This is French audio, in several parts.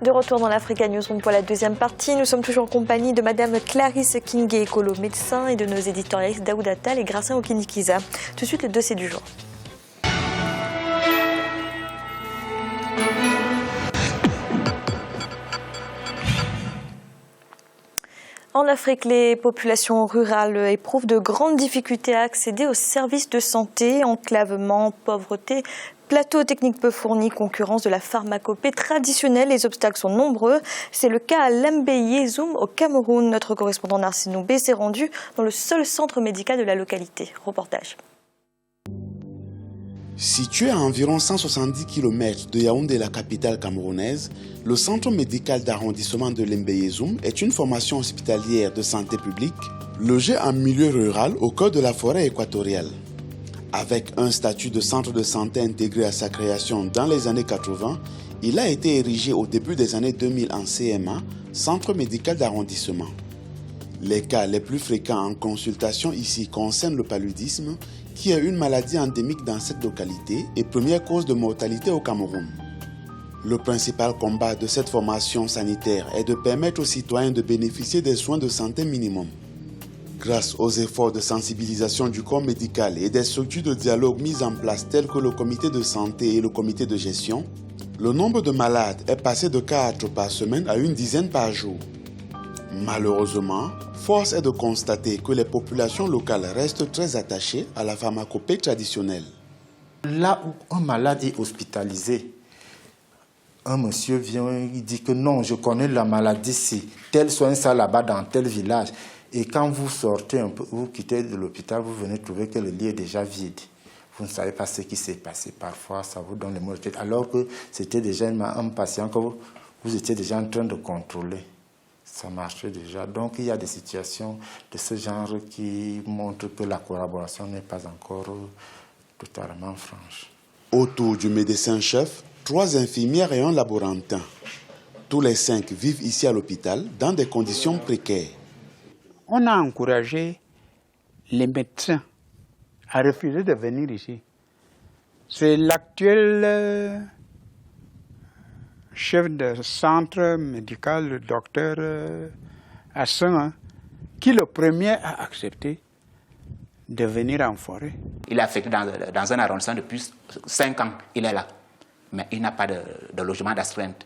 De retour dans l'Africa Newsroom pour la deuxième partie. Nous sommes toujours en compagnie de Madame Clarisse Kingé-Ekolo, médecin, et de nos éditorialistes Daoud Attal et Gracien Okinikiza. Tout de suite, le dossier du jour. En Afrique, les populations rurales éprouvent de grandes difficultés à accéder aux services de santé, enclavement, pauvreté, plateau technique peu fourni, concurrence de la pharmacopée traditionnelle. Les obstacles sont nombreux. C'est le cas à Lembe-Yezoum au Cameroun. Notre correspondant Narcinou B s'est rendu dans le seul centre médical de la localité. Reportage. Situé à environ 170 km de Yaoundé, la capitale camerounaise, le centre médical d'arrondissement de Lembe-Yezoum est une formation hospitalière de santé publique logée en milieu rural au cœur de la forêt équatoriale. Avec un statut de centre de santé intégré à sa création dans les années 80, il a été érigé au début des années 2000 en CMA, centre médical d'arrondissement. Les cas les plus fréquents en consultation ici concernent le paludisme, qui est une maladie endémique dans cette localité et première cause de mortalité au Cameroun. Le principal combat de cette formation sanitaire est de permettre aux citoyens de bénéficier des soins de santé minimum. Grâce aux efforts de sensibilisation du corps médical et des structures de dialogue mises en place telles que le comité de santé et le comité de gestion, le nombre de malades est passé de 4 par semaine à une dizaine par jour. Malheureusement, force est de constater que les populations locales restent très attachées à la pharmacopée traditionnelle. Là où un malade est hospitalisé, un monsieur vient, il dit que non, je connais la maladie, c'est tel soin ça là-bas dans tel village. Et quand vous sortez un peu, vous quittez de l'hôpital, vous venez trouver que le lit est déjà vide. Vous ne savez pas ce qui s'est passé. Parfois, ça vous donne les maux de tête. Alors que c'était déjà un patient que vous étiez déjà en train de contrôler. Ça marchait déjà. Donc, il y a des situations de ce genre qui montrent que la collaboration n'est pas encore totalement franche. Autour du médecin-chef, 3 infirmières et un laborantin. Tous les 5 vivent ici à l'hôpital dans des conditions précaires. On a encouragé les médecins à refuser de venir ici. C'est l'actuel chef de centre médical, le docteur Hassan, qui le premier a accepté de venir en forêt. Il est affecté dans un arrondissement depuis 5 ans, il est là. Mais il n'a pas de logement d'astreinte.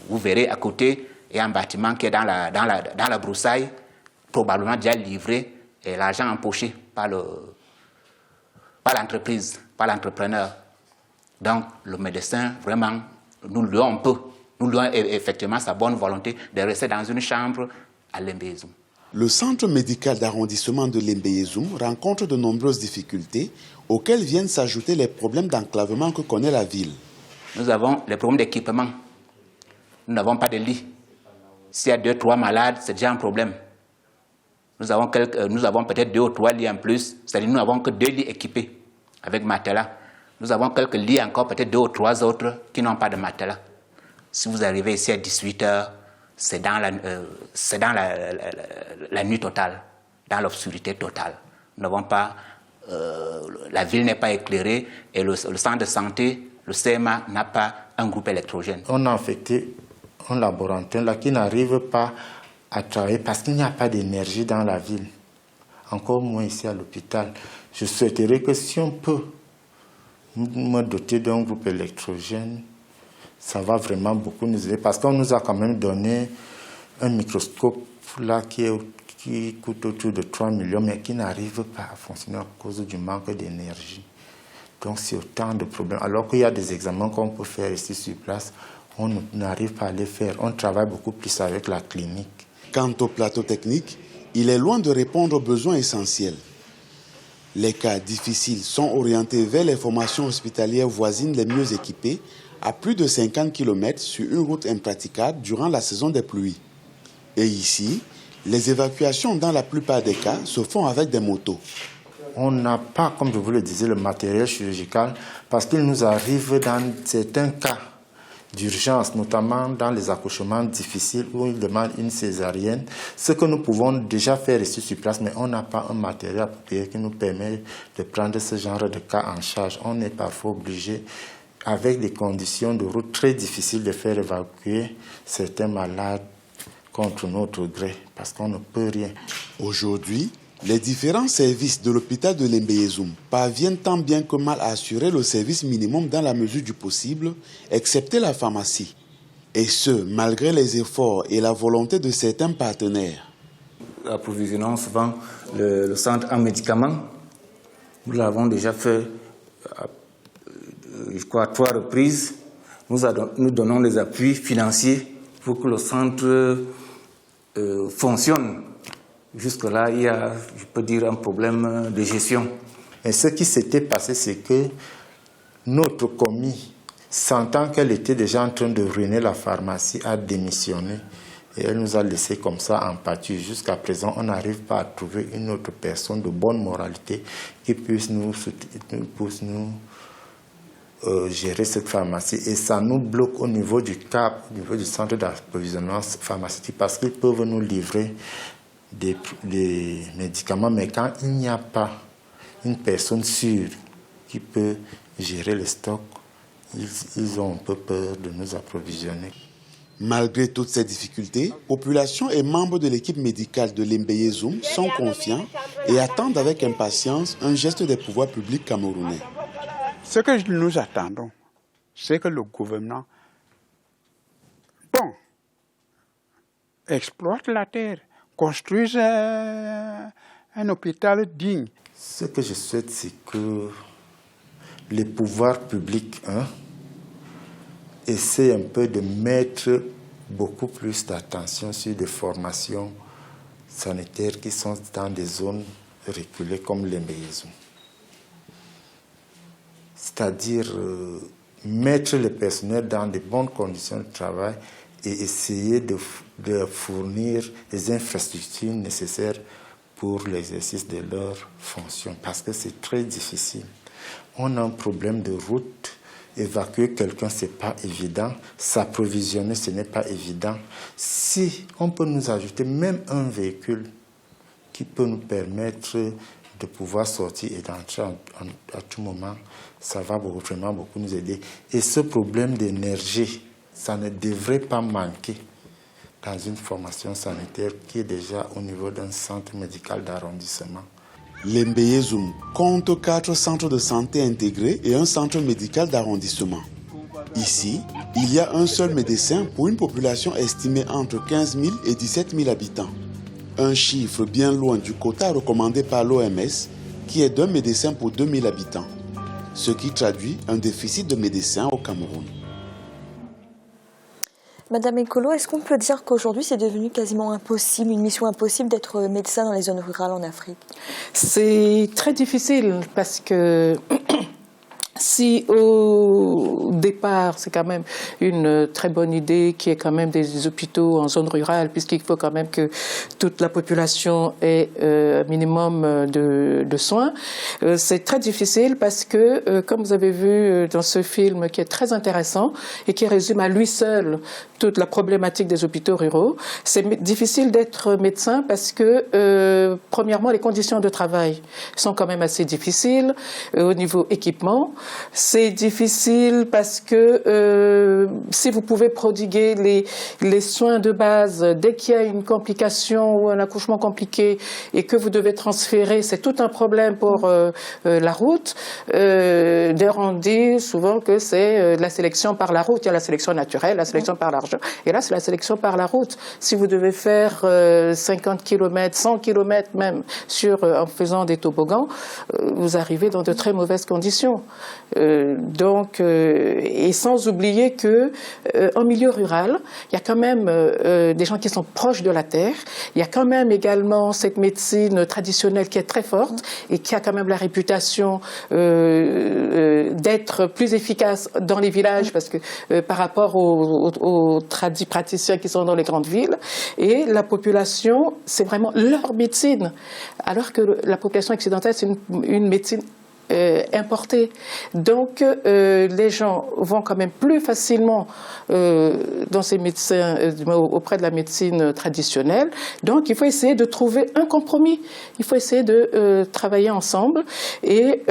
Vous verrez à côté, il y a un bâtiment qui est dans la broussaille, probablement déjà livré, et l'argent empoché par l'entreprise, par l'entrepreneur. Donc le médecin, vraiment, nous louons effectivement sa bonne volonté de rester dans une chambre à Lembe-Yezoum. Le centre médical d'arrondissement de Lembe-Yezoum rencontre de nombreuses difficultés auxquelles viennent s'ajouter les problèmes d'enclavement que connaît la ville. Nous avons les problèmes d'équipement. Nous n'avons pas de lit. S'il y a 2 ou 3 malades, c'est déjà un problème. Nous avons peut-être 2 ou 3 lits en plus, c'est-à-dire nous n'avons que 2 lits équipés avec matelas. Nous avons quelques lits encore, peut-être 2 ou 3 autres qui n'ont pas de matelas. Si vous arrivez ici à 18 h, c'est dans la nuit totale, dans l'obscurité totale. Nous n'avons pas, la ville n'est pas éclairée et le centre de santé, le CMA, n'a pas un groupe électrogène. On a affecté un laborantin là qui n'arrive pas à travailler parce qu'il n'y a pas d'énergie dans la ville. Encore moins ici à l'hôpital. Je souhaiterais que si on peut me doter d'un groupe électrogène, ça va vraiment beaucoup nous aider parce qu'on nous a quand même donné un microscope là qui coûte autour de 3 millions mais qui n'arrive pas à fonctionner à cause du manque d'énergie. Donc c'est autant de problèmes. Alors qu'il y a des examens qu'on peut faire ici sur place, on n'arrive pas à les faire. On travaille beaucoup plus avec la clinique. Quant au plateau technique, il est loin de répondre aux besoins essentiels. Les cas difficiles sont orientés vers les formations hospitalières voisines les mieux équipées, à plus de 50 km sur une route impraticable durant la saison des pluies. Et ici, les évacuations dans la plupart des cas se font avec des motos. On n'a pas, comme je vous le disais, le matériel chirurgical parce qu'il nous arrive dans certains cas d'urgence, notamment dans les accouchements difficiles où il demande une césarienne. Ce que nous pouvons déjà faire ici sur place, mais on n'a pas un matériel approprié qui nous permet de prendre ce genre de cas en charge. On est parfois obligé avec des conditions de route très difficiles de faire évacuer certains malades contre notre gré, parce qu'on ne peut rien. Aujourd'hui, les différents services de l'hôpital de Lembeyezoum parviennent tant bien que mal à assurer le service minimum dans la mesure du possible, excepté la pharmacie. Et ce, malgré les efforts et la volonté de certains partenaires. Approvisionnons souvent le centre en médicaments. Nous l'avons déjà fait, je crois, à 3 reprises. Nous donnons les appuis financiers pour que le centre fonctionne. Jusque-là, il y a, je peux dire, un problème de gestion. Et ce qui s'était passé, c'est que notre commis, sentant qu'elle était déjà en train de ruiner la pharmacie, a démissionné. Et elle nous a laissé comme ça en pâture. Jusqu'à présent, on n'arrive pas à trouver une autre personne de bonne moralité qui puisse nous gérer cette pharmacie. Et ça nous bloque au niveau du CAP, au niveau du centre d'approvisionnement pharmaceutique, parce qu'ils peuvent nous livrer des médicaments, mais quand il n'y a pas une personne sûre qui peut gérer le stock, ils ont un peu peur de nous approvisionner. Malgré toutes ces difficultés, population et membres de l'équipe médicale de Lembeyezoum sont confiants et attendent avec impatience un geste des pouvoirs publics camerounais. Ce que nous attendons, c'est que le gouvernement exploite la terre, construise un hôpital digne. Ce que je souhaite, c'est que les pouvoirs publics essaient un peu de mettre beaucoup plus d'attention sur des formations sanitaires qui sont dans des zones reculées comme Lembeyezoum. C'est-à-dire mettre le personnel dans de bonnes conditions de travail et essayer de fournir les infrastructures nécessaires pour l'exercice de leurs fonctions, parce que c'est très difficile. On a un problème de route, évacuer quelqu'un, ce n'est pas évident, s'approvisionner, ce n'est pas évident. Si on peut nous ajouter même un véhicule qui peut nous permettre de pouvoir sortir et d'entrer à tout moment, ça va vraiment beaucoup nous aider. Et ce problème d'énergie, ça ne devrait pas manquer dans une formation sanitaire qui est déjà au niveau d'un centre médical d'arrondissement. Lembeyezoum compte 4 centres de santé intégrés et un centre médical d'arrondissement. Ici, il y a un seul médecin pour une population estimée entre 15 000 et 17 000 habitants. Un chiffre bien loin du quota recommandé par l'OMS, qui est d'un médecin pour 2 000 habitants, ce qui traduit un déficit de médecins au Cameroun. Madame Ekolo, est-ce qu'on peut dire qu'aujourd'hui c'est devenu quasiment impossible, une mission impossible d'être médecin dans les zones rurales en Afrique? C'est très difficile parce que si au départ, c'est quand même une très bonne idée qu'il y ait quand même des hôpitaux en zone rurale, puisqu'il faut quand même que toute la population ait un minimum de soins, c'est très difficile parce que, comme vous avez vu dans ce film qui est très intéressant et qui résume à lui seul toute la problématique des hôpitaux ruraux, c'est difficile d'être médecin parce que, premièrement, les conditions de travail sont quand même assez difficiles au niveau équipement. C'est difficile parce que si vous pouvez prodiguer les soins de base, dès qu'il y a une complication ou un accouchement compliqué et que vous devez transférer, c'est tout un problème pour la route. D'ailleurs, on dit souvent que c'est la sélection par la route. Il y a la sélection naturelle, la sélection par l'argent. Et là, c'est la sélection par la route. Si vous devez faire 50 km, 100 km même en faisant des toboggans, vous arrivez dans de très mauvaises conditions. Et sans oublier que en milieu rural, il y a quand même des gens qui sont proches de la terre. Il y a quand même également cette médecine traditionnelle qui est très forte et qui a quand même la réputation d'être plus efficace dans les villages parce que par rapport aux praticiens qui sont dans les grandes villes. Et la population, c'est vraiment leur médecine, alors que la population occidentale, c'est une médecine importés. Donc, les gens vont quand même plus facilement dans ces médecins, auprès de la médecine traditionnelle. Donc, il faut essayer de trouver un compromis. Il faut essayer de travailler ensemble et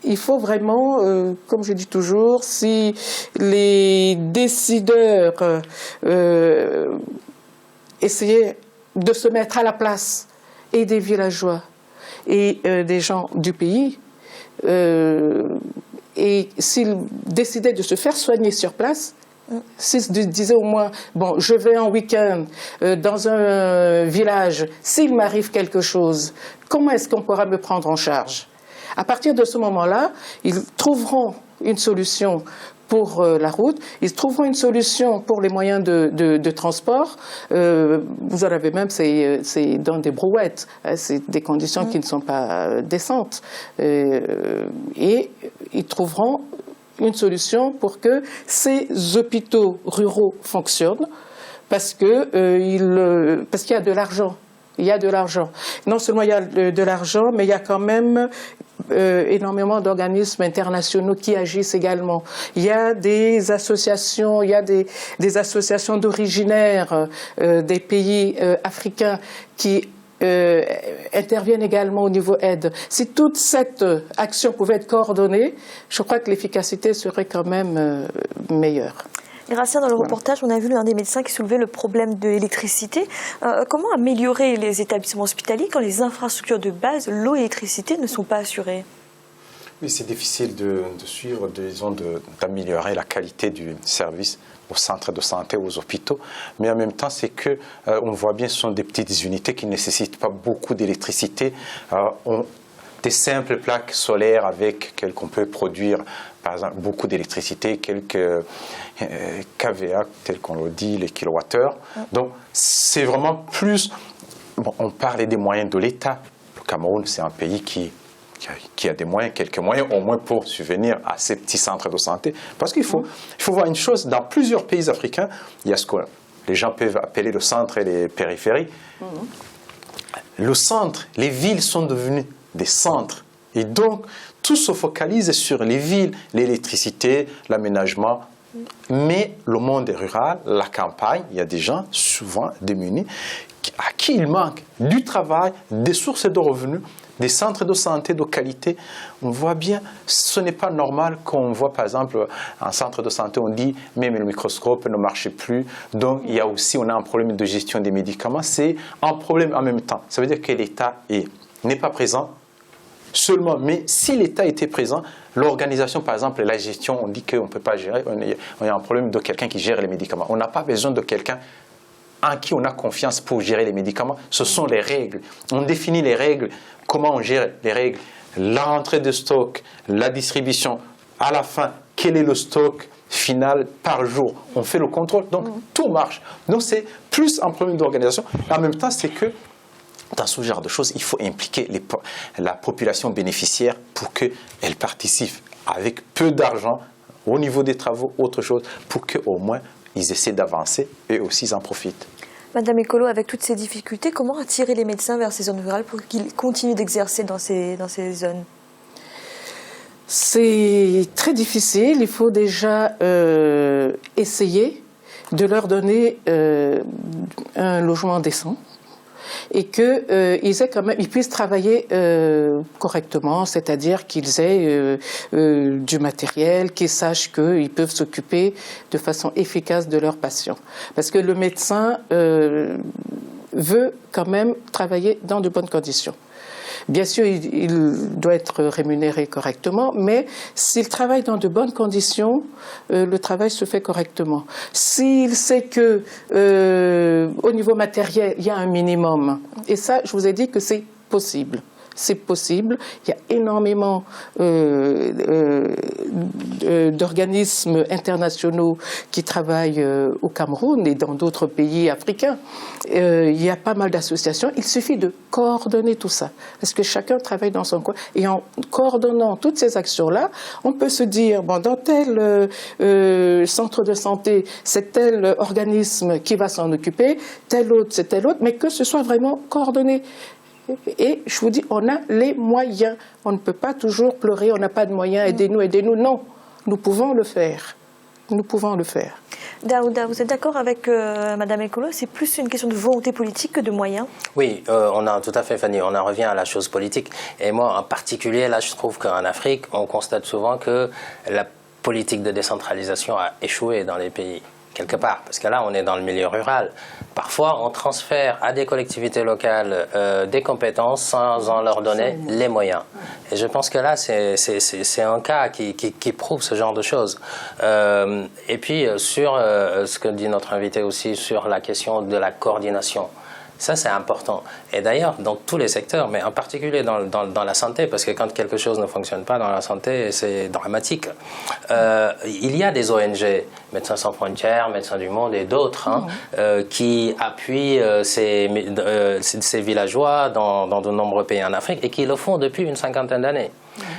il faut vraiment, comme je dis toujours, si les décideurs essayaient de se mettre à la place et des villageois et des gens du pays, et s'ils décidaient de se faire soigner sur place, s'ils disaient au moins, bon, je vais en week-end dans un village, s'il m'arrive quelque chose, comment est-ce qu'on pourra me prendre en charge? À partir de ce moment-là, ils trouveront une solution pour la route, ils trouveront une solution pour les moyens de transport. Vous en avez même, c'est dans des brouettes, hein, c'est des conditions qui ne sont pas décentes. Et ils trouveront une solution pour que ces hôpitaux ruraux fonctionnent, parce qu'il y a de l'argent. Il y a de l'argent. Non seulement il y a de l'argent, mais il y a quand même énormément d'organismes internationaux qui agissent également. Il y a des associations, il y a des associations d'originaires des pays africains qui interviennent également au niveau aide. Si toute cette action pouvait être coordonnée, je crois que l'efficacité serait quand même meilleure. Grâce dans le reportage, on a vu l'un des médecins qui soulevait le problème de l'électricité. Comment améliorer les établissements hospitaliers quand les infrastructures de base, l'eau et l'électricité, ne sont pas assurées? Oui, c'est difficile de suivre, disons, d'améliorer la qualité du service aux centres de santé, aux hôpitaux, mais en même temps, c'est que on voit bien, ce sont des petites unités qui ne nécessitent pas beaucoup d'électricité. Des simples plaques solaires avec lesquelles on peut produire, par exemple, beaucoup d'électricité, quelques kVA, tel qu'on le dit, les kilowattheures. Donc, c'est vraiment plus... Bon, on parlait des moyens de l'État. Le Cameroun, c'est un pays qui a des moyens, quelques moyens, au moins pour subvenir à ces petits centres de santé. Parce qu'il faut voir une chose, dans plusieurs pays africains, il y a ce que les gens peuvent appeler le centre et les périphéries. Le centre, les villes sont devenues des centres. Et donc, tout se focalise sur les villes, l'électricité, l'aménagement. Mais le monde rural, la campagne, il y a des gens, souvent démunis, à qui il manque du travail, des sources de revenus, des centres de santé de qualité. On voit bien, ce n'est pas normal qu'on voit par exemple un centre de santé, on dit même le microscope ne marche plus. Donc il y a aussi, on a un problème de gestion des médicaments. C'est un problème en même temps. Ça veut dire que l'État n'est pas présent seulement, mais si l'État était présent, l'organisation, par exemple, la gestion, on dit qu'on ne peut pas gérer, on a un problème de quelqu'un qui gère les médicaments. On n'a pas besoin de quelqu'un en qui on a confiance pour gérer les médicaments. Ce sont les règles. On définit les règles, comment on gère les règles, la rentrée de stock, la distribution, à la fin, quel est le stock final par jour. On fait le contrôle, donc tout marche. Donc c'est plus un problème d'organisation. En même temps, c'est que dans ce genre de choses, il faut impliquer la population bénéficiaire pour qu'elle participe avec peu d'argent au niveau des travaux, autre chose, pour qu'au moins ils essaient d'avancer et aussi ils en profitent. Madame Ekolo, avec toutes ces difficultés, comment attirer les médecins vers ces zones rurales pour qu'ils continuent d'exercer dans ces zones? C'est très difficile. Il faut déjà essayer de leur donner un logement décent et qu'ils puissent travailler correctement, c'est-à-dire qu'ils aient du matériel, qu'ils sachent qu'ils peuvent s'occuper de façon efficace de leurs patients. Parce que le médecin veut quand même travailler dans de bonnes conditions. Bien sûr, il doit être rémunéré correctement, mais s'il travaille dans de bonnes conditions, le travail se fait correctement. S'il sait que, au niveau matériel, il y a un minimum, et ça, je vous ai dit que c'est possible. C'est possible. Il y a énormément d'organismes internationaux qui travaillent au Cameroun et dans d'autres pays africains. Il y a pas mal d'associations. Il suffit de coordonner tout ça. Parce que chacun travaille dans son coin. Et en coordonnant toutes ces actions-là, on peut se dire, bon, dans tel centre de santé, c'est tel organisme qui va s'en occuper, tel autre, c'est tel autre, mais que ce soit vraiment coordonné. Et je vous dis, on a les moyens. On ne peut pas toujours pleurer, on n'a pas de moyens, aidez-nous, aidez-nous. Non, nous pouvons le faire. nous pouvons le faire. Daouda, vous êtes d'accord avec Madame Ekolo? C'est plus une question de volonté politique que de moyens? Oui, on a tout à fait, Fanny, on en revient à la chose politique. Et moi, en particulier, là, je trouve qu'en Afrique, on constate souvent que la politique de décentralisation a échoué dans les pays, quelque part. Parce que là, on est dans le milieu rural. Parfois, on transfère à des collectivités locales des compétences sans en leur donner les moyens. Et je pense que là, c'est un cas qui prouve ce genre de choses. Et puis, sur ce que dit notre invité aussi, sur la question de la coordination. Ça, c'est important. Et d'ailleurs, dans tous les secteurs, mais en particulier dans la santé, parce que quand quelque chose ne fonctionne pas dans la santé, c'est dramatique. Il y a des ONG, Médecins sans frontières, Médecins du monde et d'autres, qui appuient ces villageois dans de nombreux pays en Afrique et qui le font depuis une cinquantaine d'années.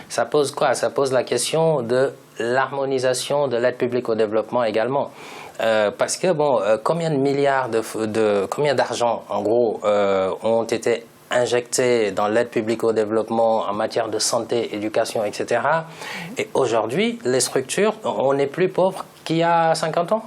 Ça pose quoi? Ça pose la question de l'harmonisation de l'aide publique au développement également. Parce que, bon, combien de milliards combien d'argent, en gros, ont été injectés dans l'aide publique au développement en matière de santé, éducation, etc. Et aujourd'hui, les structures, on est plus pauvres qu'il y a 50 ans.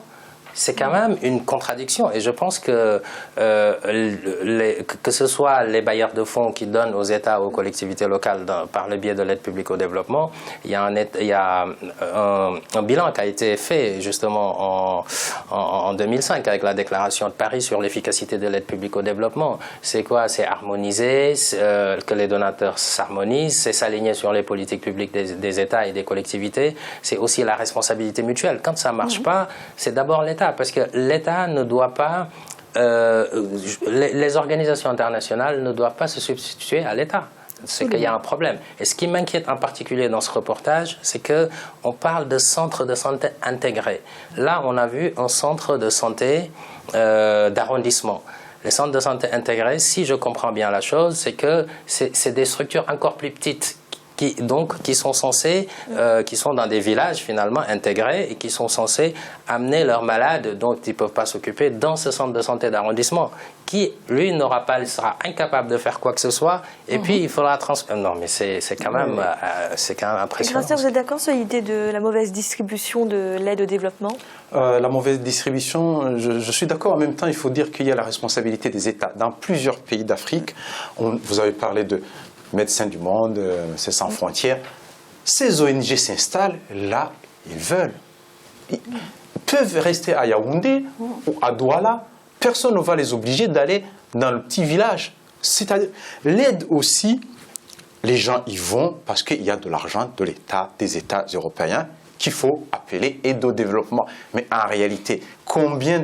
C'est quand même une contradiction et je pense que ce soit les bailleurs de fonds qui donnent aux États, aux collectivités locales par le biais de l'aide publique au développement, il y a un bilan qui a été fait justement en 2005 avec la déclaration de Paris sur l'efficacité de l'aide publique au développement. C'est quoi? C'est harmoniser, que les donateurs s'harmonisent, c'est s'aligner sur les politiques publiques des États et des collectivités, c'est aussi la responsabilité mutuelle. Quand ça ne marche pas, c'est d'abord l'État. Parce que l'État ne doit pas, les organisations internationales ne doivent pas se substituer à l'État. C'est qu'il y a un problème. Et ce qui m'inquiète en particulier dans ce reportage, c'est qu'on parle de centres de santé intégrés. Là, on a vu un centre de santé d'arrondissement. Les centres de santé intégrés, si je comprends bien la chose, c'est que c'est des structures encore plus petites qui sont censés, qui sont dans des villages finalement intégrés et qui sont censés amener leurs malades dont ils ne peuvent pas s'occuper dans ce centre de santé d'arrondissement qui, lui, sera incapable de faire quoi que ce soit et puis il faudra transférer. Non, mais c'est quand même impressionnant. Grâce, vous êtes d'accord sur l'idée de la mauvaise distribution de l'aide au développement? La mauvaise distribution, je suis d'accord. En même temps, il faut dire qu'il y a la responsabilité des États. Dans plusieurs pays d'Afrique, vous avez parlé de Médecins du monde, c'est sans frontières. Ces ONG s'installent là, ils veulent. Ils peuvent rester à Yaoundé ou à Douala. Personne ne va les obliger d'aller dans le petit village. C'est-à-dire, l'aide aussi, les gens y vont parce qu'il y a de l'argent de l'État, des États européens qu'il faut appeler aide au développement. Mais en réalité, combien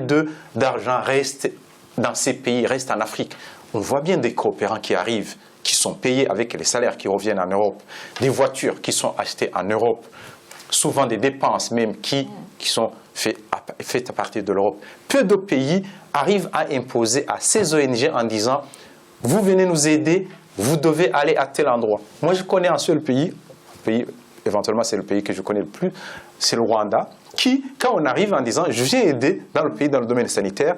d'argent reste dans ces pays, reste en Afrique? On voit bien des coopérants qui arrivent, qui sont payés avec les salaires qui reviennent en Europe, des voitures qui sont achetées en Europe, souvent des dépenses même qui sont faites à partir de l'Europe. Peu de pays arrivent à imposer à ces ONG en disant « vous venez nous aider, vous devez aller à tel endroit ». Moi, je connais un seul pays, éventuellement c'est le pays que je connais le plus, c'est le Rwanda, qui, quand on arrive en disant « je viens aider dans le pays, dans le domaine sanitaire »,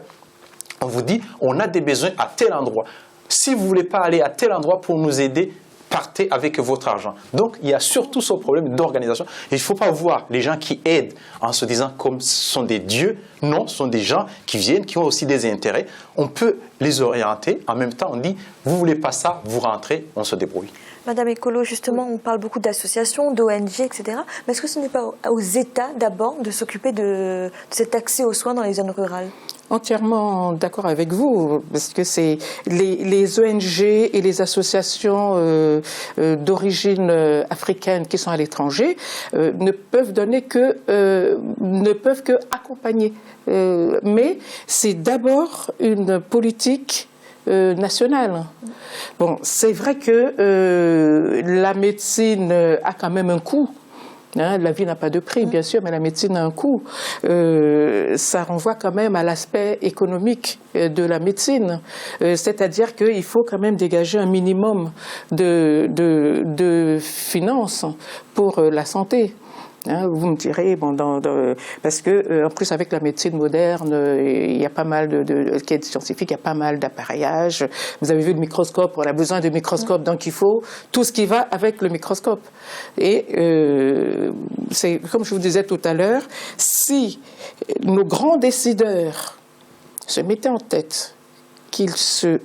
on vous dit « on a des besoins à tel endroit ». Si vous ne voulez pas aller à tel endroit pour nous aider, partez avec votre argent. Donc, il y a surtout ce problème d'organisation. Il ne faut pas voir les gens qui aident en se disant comme ce sont des dieux. Non, ce sont des gens qui viennent, qui ont aussi des intérêts. On peut les orienter. En même temps, on dit, vous ne voulez pas ça, vous rentrez, on se débrouille. Madame Ekolo, justement, on parle beaucoup d'associations, d'ONG, etc. Mais est-ce que ce n'est pas aux États d'abord de s'occuper de cet accès aux soins dans les zones rurales? Entièrement d'accord avec vous, parce que c'est les ONG et les associations d'origine africaine qui sont à l'étranger ne peuvent que accompagner. Mais c'est d'abord une politique nationale. Bon, c'est vrai que la médecine a quand même un coût. La vie n'a pas de prix, bien sûr, mais la médecine a un coût. Ça renvoie quand même à l'aspect économique de la médecine. C'est-à-dire qu'il faut quand même dégager un minimum de finances pour la santé. Hein, vous me direz, bon, parce que en plus avec la médecine moderne, il y a pas mal qui est scientifique, il y a pas mal d'appareillages. Vous avez vu le microscope, on a besoin de microscope, donc il faut tout ce qui va avec le microscope. Et c'est comme je vous disais tout à l'heure, si nos grands décideurs se mettaient en tête qu'ils se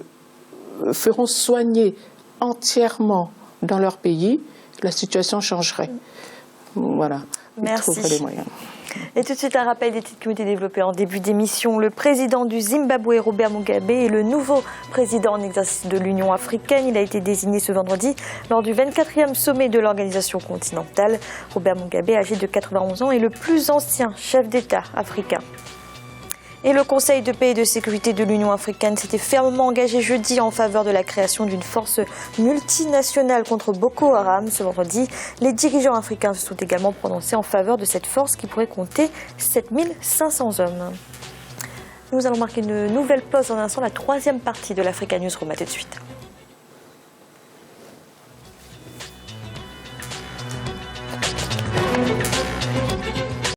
feront soigner entièrement dans leur pays, la situation changerait. Voilà, merci. Il trouverait les moyens. Et tout de suite, un rappel des titres qui ont été développés en début d'émission. Le président du Zimbabwe, Robert Mugabe, est le nouveau président en exercice de l'Union africaine. Il a été désigné ce vendredi lors du 24e sommet de l'organisation continentale. Robert Mugabe, âgé de 91 ans, est le plus ancien chef d'État africain. Et le Conseil de paix et de sécurité de l'Union africaine s'était fermement engagé jeudi en faveur de la création d'une force multinationale contre Boko Haram. Ce vendredi, les dirigeants africains se sont également prononcés en faveur de cette force qui pourrait compter 7500 hommes. Nous allons marquer une nouvelle pause en un instant, la troisième partie de l'Africa Newsroom. À tout de suite.